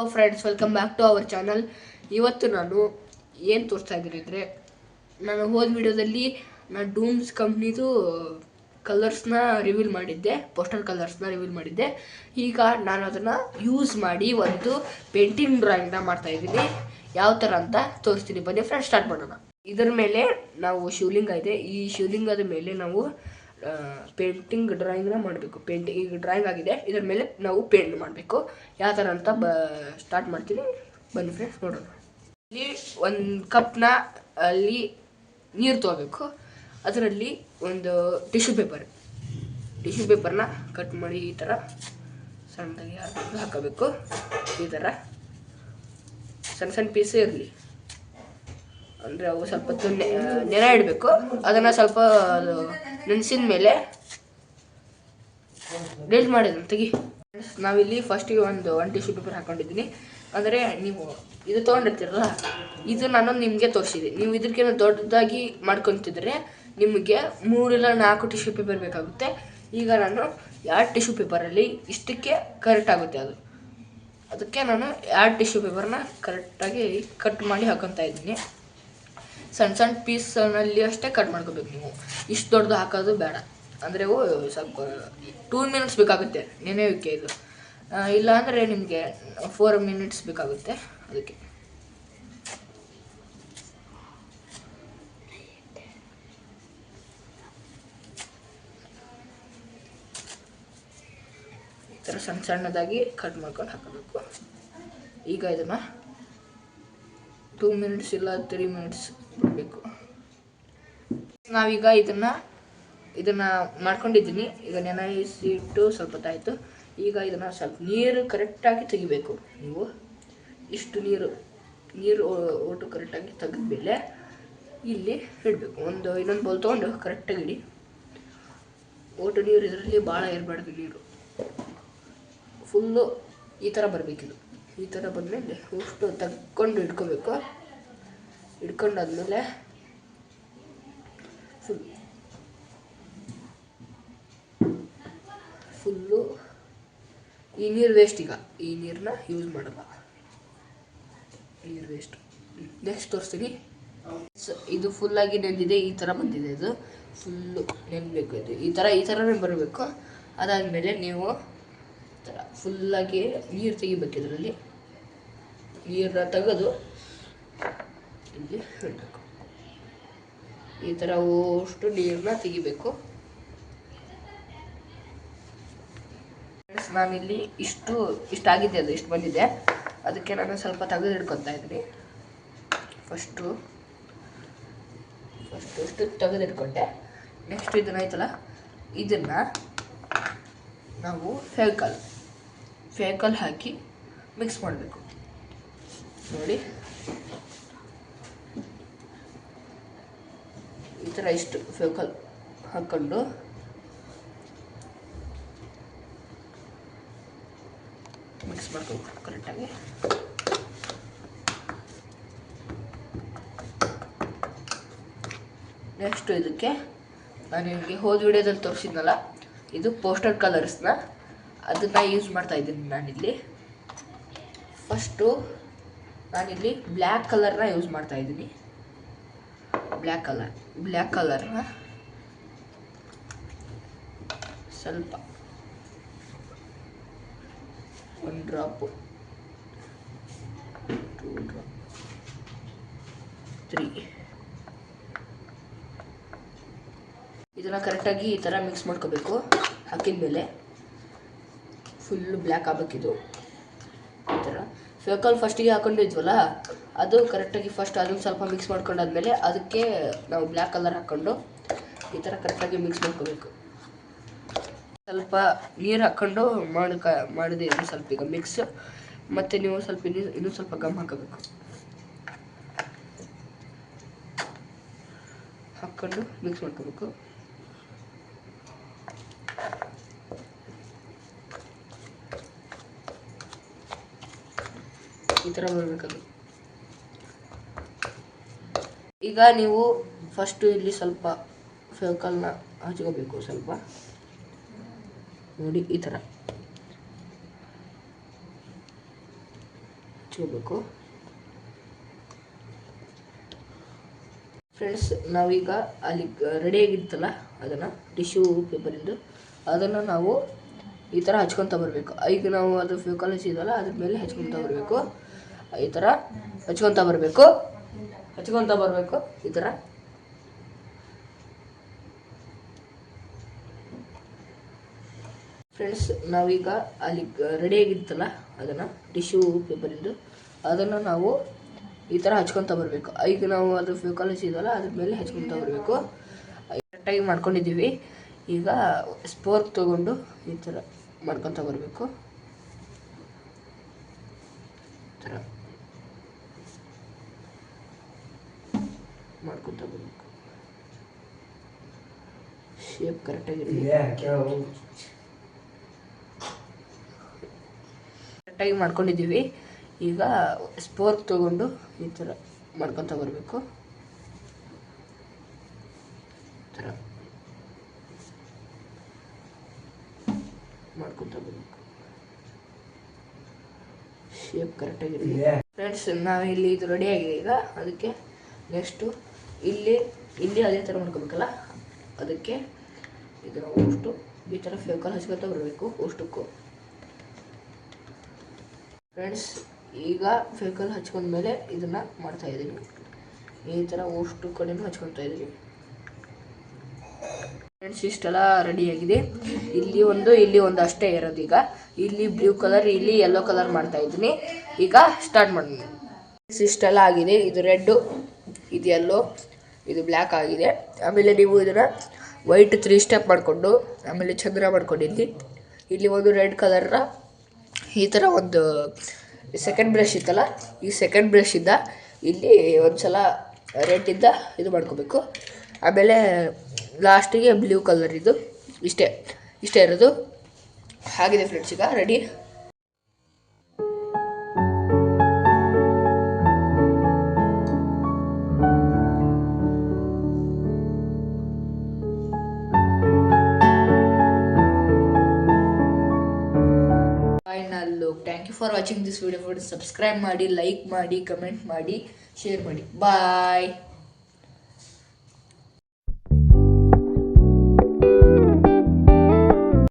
Hello friends, welcome back to our channel. ಇವತ್ತು ನಾನು ಏನು ತೋರಿಸ್ತಾ ಇದ್ದೀನಿ ಅಂದರೆ, ನಾನು ಹೋದ ವಿಡಿಯೋದಲ್ಲಿ ನಾನು ಡೂಮ್ಸ್ ಕಂಪ್ನಿದು ಕಲರ್ಸ್ನ ರಿವೀಲ್ ಮಾಡಿದ್ದೆ, ಪೋಸ್ಟರ್ ಕಲರ್ಸ್ನ ರಿವೀಲ್ ಮಾಡಿದ್ದೆ. ಈಗ ನಾನು ಅದನ್ನು ಯೂಸ್ ಮಾಡಿ ಒಂದು ಪೇಂಟಿಂಗ್ ಡ್ರಾಯಿಂಗ್ನ ಮಾಡ್ತಾಯಿದ್ದೀನಿ. ಯಾವ ಥರ ಅಂತ ತೋರಿಸ್ತೀನಿ, ಬನ್ನಿ ಫ್ರೆಂಡ್ಸ್ ಸ್ಟಾರ್ಟ್ ಮಾಡೋಣ. ಇದರ ಮೇಲೆ ನಾವು ಶಿವಲಿಂಗ ಇದೆ, ಈ ಶಿವಲಿಂಗದ ಮೇಲೆ ನಾವು ಪೇಂಟಿಂಗ್ ಡ್ರಾಯಿಂಗ್ನ ಮಾಡಬೇಕು. ಈಗ ಡ್ರಾಯಿಂಗ್ ಆಗಿದೆ, ಇದರ ಮೇಲೆ ನಾವು ಪೇಂಟ್ ಮಾಡಬೇಕು. ಯಾವ ಥರ ಅಂತ ಸ್ಟಾರ್ಟ್ ಮಾಡ್ತೀನಿ, ಬನ್ನಿ ಫ್ರೆಂಡ್ಸ್ ನೋಡೋಣ. ಇಲ್ಲಿ ಒಂದು ಕಪ್ನ ಅಲ್ಲಿ ನೀರು ತೊಗೋಬೇಕು. ಅದರಲ್ಲಿ ಒಂದು ಟಿಶ್ಯೂ ಪೇಪರ್ನ ಕಟ್ ಮಾಡಿ ಈ ಥರ ಸಣ್ಣದಾಗಿ ಹಾಕಬೇಕು. ಈ ಥರ ಸಣ್ಣ ಸಣ್ಣ ಪೀಸೇ ಇರಲಿ, ಅಂದರೆ ಅವು ಸ್ವಲ್ಪ ನೆನೆ ಇಡಬೇಕು. ಅದನ್ನು ಸ್ವಲ್ಪ ನೆನೆಸಿದ ಮೇಲೆ ಡೆಲ್ಟ್ ಮಾಡಿದ್ದೀನಿ ತೆಗಿ. ನಾವಿಲ್ಲಿ ಫಸ್ಟಿಗೆ ಒಂದು ಟಿಶ್ಯೂ ಪೇಪರ್ ಹಾಕೊಂಡಿದ್ದೀನಿ. ಅಂದರೆ ನೀವು ಇದು ತೊಗೊಂಡಿರ್ತೀರಲ್ಲ, ಇದು ನಾನು ನಿಮಗೆ ತೋರಿಸಿದೆ. ನೀವು ಇದಕ್ಕಿಂತ ದೊಡ್ಡದಾಗಿ ಮಾಡ್ಕೊತಿದ್ರೆ ನಿಮಗೆ 3 ಇಲ್ಲ 4 ಟಿಶ್ಯೂ ಪೇಪರ್ ಬೇಕಾಗುತ್ತೆ. ಈಗ ನಾನು 2 ಟಿಶ್ಯೂ ಪೇಪರಲ್ಲಿ ಇಷ್ಟಕ್ಕೆ ಕರೆಕ್ಟ್ ಆಗುತ್ತೆ. ಅದಕ್ಕೆ ನಾನು 2 ಟಿಶ್ಯೂ ಪೇಪರ್ನ ಕರೆಕ್ಟಾಗಿ ಕಟ್ ಮಾಡಿ ಹಾಕೊತಾ ಇದ್ದೀನಿ. ಸಣ್ಣ ಸಣ್ಣ ಪೀಸ್ನಲ್ಲಿ ಅಷ್ಟೇ ಕಟ್ ಮಾಡ್ಕೋಬೇಕು. ನೀವು ಇಷ್ಟು ದೊಡ್ಡದು ಹಾಕೋದು ಬೇಡ, ಅಂದರೆ ಅವು ಸ್ವಲ್ಪ 2 ಮಿನಿಟ್ಸ್ ಬೇಕಾಗುತ್ತೆ ನೆನೆಯೋಕ್ಕೆ. ಇದು ಇಲ್ಲ ಅಂದರೆ ನಿಮಗೆ 4 ಮಿನಿಟ್ಸ್ ಬೇಕಾಗುತ್ತೆ. ಅದಕ್ಕೆ ಈ ಥರ ಸಣ್ಣ ಸಣ್ಣದಾಗಿ ಕಟ್ ಮಾಡ್ಕೊಂಡು ಹಾಕಬೇಕು. ಈಗ ಇದನ್ನು 2 ಮಿನಿಟ್ಸ್ ಇಲ್ಲ 3 ಮಿನಿಟ್ಸ್ ಬಿಡಬೇಕು. ನಾವೀಗ ಇದನ್ನು ಮಾಡ್ಕೊಂಡಿದ್ದೀನಿ. ಈಗ ನೆನೆಸಿಟ್ಟು ಸ್ವಲ್ಪ ಹೊತ್ತಾಯಿತು. ಈಗ ಇದನ್ನು ಸ್ವಲ್ಪ ನೀರು ಕರೆಕ್ಟಾಗಿ ತೆಗಿಬೇಕು. ನೀವು ಇಷ್ಟು ನೀರು ಒಟ್ಟು ಕರೆಕ್ಟಾಗಿ ತೆಗೆದ್ಮೇಲೆ ಇಲ್ಲಿ ಇಡಬೇಕು. ಇನ್ನೊಂದು ಬೌಲ್ ತೊಗೊಂಡು ಕರೆಕ್ಟಾಗಿ ಇಡಿ. ಒಟ್ಟು ನೀರು ಇದರಲ್ಲಿ ಭಾಳ ಇರಬಾರ್ದು. ನೀರು ಫುಲ್ಲು ಈ ಥರ ಬರಬೇಕಿದು. ಈ ಥರ ಬಂದಮೇಲೆ ಅಷ್ಟು ತಗೊಂಡು ಇಟ್ಕೋಬೇಕು. ಇಟ್ಕೊಂಡಾದ್ಮೇಲೆ ಫುಲ್ಲು ಈ ನೀರು ವೇಸ್ಟ್. ಈಗ ಈ ನೀರನ್ನ ಯೂಸ್ ಮಾಡಲ್ಲ, ನೀರು ವೇಸ್ಟ್. ನೆಕ್ಸ್ಟ್ ತೋರಿಸ್ತೀನಿ. ಇದು ಫುಲ್ಲಾಗಿ ನೆಂದಿದೆ, ಈ ಥರ ಬಂದಿದೆ. ಇದು ಫುಲ್ಲು ನೆನಬೇಕು. ಇದು ಈ ಥರನೇ ಬರಬೇಕು. ಅದಾದಮೇಲೆ ನೀವು ಈ ಥರ ಫುಲ್ಲಾಗಿ ನೀರು ತೆಗಿಬೇಕು. ಇದರಲ್ಲಿ ನೀರನ್ನ ತೆಗೆದು ಇಲ್ಲಿ ಇಡಬೇಕು. ಈ ಥರ ಅಷ್ಟು ನೀರನ್ನ ತೆಗಿಬೇಕು. ನಾನಿಲ್ಲಿ ಇಷ್ಟಾಗಿದೆ, ಇಷ್ಟು ಬಂದಿದೆ. ಅದಕ್ಕೆ ನಾನು ಸ್ವಲ್ಪ ತೆಗೆದು ಇಟ್ಕೊತಾ ಇದ್ದೀನಿ. ಫಸ್ಟು ತೆಗೆದು ಇಟ್ಕೊಂಡೆ. ನೆಕ್ಸ್ಟ್ ಇದನ್ನೈತಲ್ಲ, ಇದನ್ನು ನಾವು ಫೇವಿಕಾಲ್ ಹಾಕಿ ಮಿಕ್ಸ್ ಮಾಡಬೇಕು. ನೋಡಿ, ಈ ಥರ ಇಷ್ಟು ಫೇವಿಕಾಲ್ ಹಾಕ್ಕೊಂಡು ಮಿಕ್ಸ್ ಮಾಡ್ಕೋಬೇಕು ಕರೆಕ್ಟಾಗಿ. ನೆಕ್ಸ್ಟ್ ಇದಕ್ಕೆ ನಾನು ನಿಮಗೆ ಹೋದ ವಿಡಿಯೋದಲ್ಲಿ ತೋರಿಸಿದ್ನಲ್ಲ, ಇದು ಪೋಸ್ಟರ್ ಕಲರ್ಸ್ನ, ಅದನ್ನು ಯೂಸ್ ಮಾಡ್ತಾ ಇದ್ದೀನಿ ನಾನಿಲ್ಲಿ. ಫಸ್ಟು ನಾನಿಲ್ಲಿ ಬ್ಲ್ಯಾಕ್ ಕಲರ್ನ ಯೂಸ್ ಮಾಡ್ತಾ ಇದ್ದೀನಿ. ಬ್ಲ್ಯಾಕ್ ಕಲರ್ನ ಸ್ವಲ್ಪ 1 ಡ್ರಾಪು, 2 ಡ್ರಾಪ್, 3. ಇದನ್ನು ಕರೆಕ್ಟಾಗಿ ಈ ಥರ ಮಿಕ್ಸ್ ಮಾಡ್ಕೋಬೇಕು. ಹಾಕಿದ ಮೇಲೆ ಫುಲ್ಲು ಬ್ಲ್ಯಾಕ್ ಆಗಬೇಕಿದು. ಈ ಥರ ಫೇವಿಕಾಲ್ ಫಸ್ಟಿಗೆ ಹಾಕೊಂಡಿದ್ವಲ್ಲ, ಅದು ಕರೆಕ್ಟಾಗಿ ಫಸ್ಟ್ ಅದನ್ನು ಸ್ವಲ್ಪ ಮಿಕ್ಸ್ ಮಾಡ್ಕೊಂಡಾದ್ಮೇಲೆ ಅದಕ್ಕೆ ನಾವು ಬ್ಲ್ಯಾಕ್ ಕಲರ್ ಹಾಕ್ಕೊಂಡು ಈ ಥರ ಕರೆಕ್ಟಾಗಿ ಮಿಕ್ಸ್ ಮಾಡ್ಕೋಬೇಕು. ಸ್ವಲ್ಪ ನೀರು ಹಾಕ್ಕೊಂಡು ಮಾಡಿದೆ ಇದು ಸ್ವಲ್ಪ ಈಗ ಮಿಕ್ಸ್. ಮತ್ತು ನೀವು ಸ್ವಲ್ಪ ಇನ್ನೂ ಸ್ವಲ್ಪ ಗಮ್ ಹಾಕಬೇಕು. ಹಾಕ್ಕೊಂಡು ಮಿಕ್ಸ್ ಮಾಡ್ಕೋಬೇಕು. ಈ ಥರ ಬರಬೇಕದು. ಈಗ ನೀವು ಫಸ್ಟು ಇಲ್ಲಿ ಸ್ವಲ್ಪ ಫೇವಿಕಾಲ್ನ ಹಚ್ಕೋಬೇಕು. ಸ್ವಲ್ಪ ನೋಡಿ ಈ ಥರ ಹಚ್ಕೋಬೇಕು. ಫ್ರೆಂಡ್ಸ್, ನಾವೀಗ ಅಲ್ಲಿ ರೆಡಿಯಾಗಿರ್ತಲ್ಲ ಅದನ್ನು ಟಿಶ್ಯೂ ಪೇಪರಿಂದ ಅದನ್ನು ನಾವು ಈ ಥರ ಹಚ್ಕೊತ ಬರಬೇಕು. ಈಗ ನಾವು ಅದು ಫೇವಿಕಾಲ್ ಹಚ್ಚಿದಲ್ಲ ಅದ್ರ ಮೇಲೆ ಹಚ್ಕೊತ ಬರಬೇಕು. ಈ ಥರ ಹಚ್ಕೊತ ಬರಬೇಕು ಈ ಥರ. ಫ್ರೆಂಡ್ಸ್, ನಾವೀಗ ಅಲ್ಲಿ ರೆಡಿಯಾಗಿರ್ತಲ್ಲ ಅದನ್ನು ಟಿಶ್ಯೂ ಪೇಪರಿಂದ ಅದನ್ನು ನಾವು ಈ ಥರ ಹಚ್ಕೊತ ಬರಬೇಕು. ಈಗ ನಾವು ಅದು ಫೇವಿಕಾಲ್ ಹಚ್ಚಿದಲ್ಲ ಅದ್ರ ಮೇಲೆ ಹಚ್ಕೊತ ಬರಬೇಕು. ಕರೆಕ್ಟಾಗಿ ಮಾಡ್ಕೊಂಡಿದ್ದೀವಿ. ಈಗ ಸ್ಪೋರ್ಕ್ ತೊಗೊಂಡು ಈ ಥರ ಮಾಡ್ಕೊತ ಬರಬೇಕು. ಈ ಥರ ಮಾಡ್ಕೊತ ಬರಬೇಕು. ಶೇಪ್ ಕರೆಕ್ಟಾಗಿ ಮಾಡ್ಕೊಂಡಿದ್ದೀವಿ. ಈಗ ಸ್ಪೋರ್ಕ್ ತೊಗೊಂಡು ಈ ಥರ ಮಾಡ್ಕೊತ ಬರಬೇಕು. ಈ ಥರ ಮಾಡ್ಕೊತ ಬರಬೇಕು. ಶೇಪ್ ಕರೆಕ್ಟಾಗಿರಲಿ. ಫ್ರೆಂಡ್ಸ್, ನಾವಿಲ್ಲಿ ಇದು ರೆಡಿ ಆಗಿದೆ. ಈಗ ಅದಕ್ಕೆ ನೆಕ್ಸ್ಟು ಇಲ್ಲಿ ಅದೇ ಥರ ಮಾಡ್ಕೋಬೇಕಲ್ಲ, ಅದಕ್ಕೆ ಇದನ್ನು ಅಷ್ಟು ಈ ಥರ ಫೇವಿಕಾಲ್ ಹಚ್ಕೊತ ಬರಬೇಕು ಅಷ್ಟಕ್ಕೂ. ಫ್ರೆಂಡ್ಸ್, ಈಗ ಫೇವಿಕಾಲ್ ಹಚ್ಕೊಂಡ್ಮೇಲೆ ಇದನ್ನು ಮಾಡ್ತಾಯಿದ್ದೀನಿ. ಈ ಥರ ಅಷ್ಟು ಕಡೆನೂ ಹಚ್ಕೊತಾ ಇದ್ದೀನಿ. ಫ್ರೆಂಡ್ಸ್, ಇಷ್ಟೆಲ್ಲ ರೆಡಿಯಾಗಿದೆ. ಇಲ್ಲಿ ಒಂದು ಅಷ್ಟೇ ಇರೋದು. ಈಗ ಇಲ್ಲಿ ಬ್ಲೂ ಕಲರ್, ಇಲ್ಲಿ ಯೆಲ್ಲೋ ಕಲರ್ ಮಾಡ್ತಾಯಿದ್ದೀನಿ. ಈಗ ಸ್ಟಾರ್ಟ್ ಮಾಡಿ. ಇಷ್ಟೆಲ್ಲ ಆಗಿದೆ. ಇದು ರೆಡ್ಡು, ಇದು ಯೆಲ್ಲೋ, ಇದು ಬ್ಲ್ಯಾಕ್ ಆಗಿದೆ. ಆಮೇಲೆ ನೀವು ಇದನ್ನು ವೈಟ್ 3 ಸ್ಟೆಪ್ ಮಾಡಿಕೊಂಡು ಆಮೇಲೆ ಚಂದ್ರ ಮಾಡ್ಕೊಂಡಿದ್ದಿ. ಇಲ್ಲಿ ಒಂದು ರೆಡ್ ಕಲರ್ನ ಈ ಥರ ಒಂದು ಸೆಕೆಂಡ್ ಬ್ರಷ್ ಇತ್ತಲ್ಲ, ಈ ಸೆಕೆಂಡ್ ಬ್ರಷಿಂದ ಇಲ್ಲಿ ಒಂದು ಸಲ ರೆಡ್ಡಿಂದ ಇದು ಮಾಡ್ಕೋಬೇಕು. ಆಮೇಲೆ ಲಾಸ್ಟಿಗೆ ಬ್ಲೂ ಕಲರ್. ಇದು ಇಷ್ಟೇ ಇರೋದು. ಆಗಿದೆ ಫ್ರೆಂಡ್ಸ್, ಈಗ ready. Thank you for watching this video. Subscribe ಮಾಡಿ, ಲೈಕ್ ಮಾಡಿ, ಕಮೆಂಟ್ ಮಾಡಿ, ಶೇರ್ ಮಾಡಿ. ಬಾಯ್.